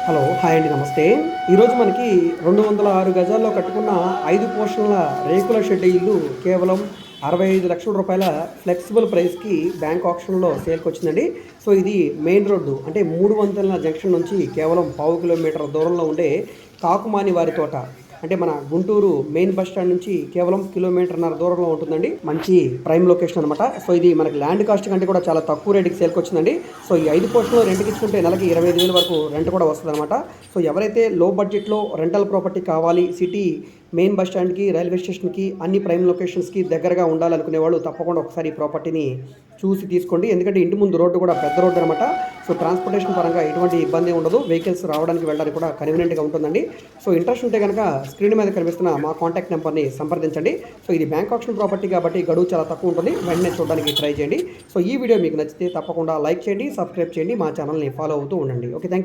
Hello. Hi అండి. నమస్తే. ఈరోజు మనకి 206 గజాల్లో కట్టుకున్న 5 పోర్షన్ల రేకుల షెడ్ ఇల్లు కేవలం రూ. 65,00,000 ఫ్లెక్సిబుల్ ప్రైస్‌కి బ్యాంక్ ఆక్షన్‌లో సేల్‌కొచ్చిందండి. సో, ఇది మెయిన్ రోడ్డు అంటే 3 వంతెనల జంక్షన్ నుంచి కేవలం పావు కిలోమీటర్ దూరంలో ఉండే కాకుమాని వారి తోట. అంటే మన గుంటూరు మెయిన్ బస్ స్టాండ్ నుంచి కేవలం కిలోమీటర్‌న్నర దూరంలో ఉంటుందండి. మంచి ప్రైమ్ లొకేషన్ అనమాట. సో, ఇది మనకి ల్యాండ్ కాస్ట్ కంటే కూడా చాలా తక్కువ రేటుకి సేల్‌కొచ్చిందండి. సో, ఈ 5 పోర్షన్‌లో రెంట్‌కి ఇచ్చుకుంటే నెలకి 25,000 వరకు రెంట్ కూడా వస్తదనమాట. సో, ఎవరైతే లో బడ్జెట్‌లో రెంటల్ ప్రాపర్టీ కావాలి, సిటీ మెయిన్ బస్ స్టాండ్‌కి, రైల్వే స్టేషన్‌కి, అన్ని ప్రైమ్ లొకేషన్స్‌కి దగ్గరగా ఉండాలనుకునే వాళ్ళు తప్పకుండా ఒకసారి ఈ ప్రాపర్టీని చూసి తీసుకోండి. ఎందుకంటే ఇంటి ముందు రోడ్డు కూడా పెద్ద రోడ్డు అనమాట. సో, ట్రాన్స్‌పోర్టేషన్ పరంగా ఎటువంటి ఇబ్బంది ఉండదు. వెహికల్స్ రావడానికి, వెళ్ళడానికి కూడా కన్వీనియంట్‌గా ఉంటుందండి. సో, ఇంట్రెస్ట్ ఉంటే గనక స్క్రీన్ మీద కనిపిస్తున్న మా కాంటాక్ట్ నెంబర్‌ని సంప్రదించండి. సో, ఇది బ్యాంక్ ఆప్షన్ ప్రాపర్టీ కాబట్టి గడువు చాలా తక్కువ ఉంటుంది. వెంటనే చూడడానికి ట్రై చేయండి. సో, ఈ వీడియో మీకు నచ్చితే తప్పకుండా లైక్ చేయండి, సబ్స్క్రైబ్ చేయండి, మా ఛానల్‌ని ఫాలో అవుతూ ఉండండి. ఓకే. Thank you.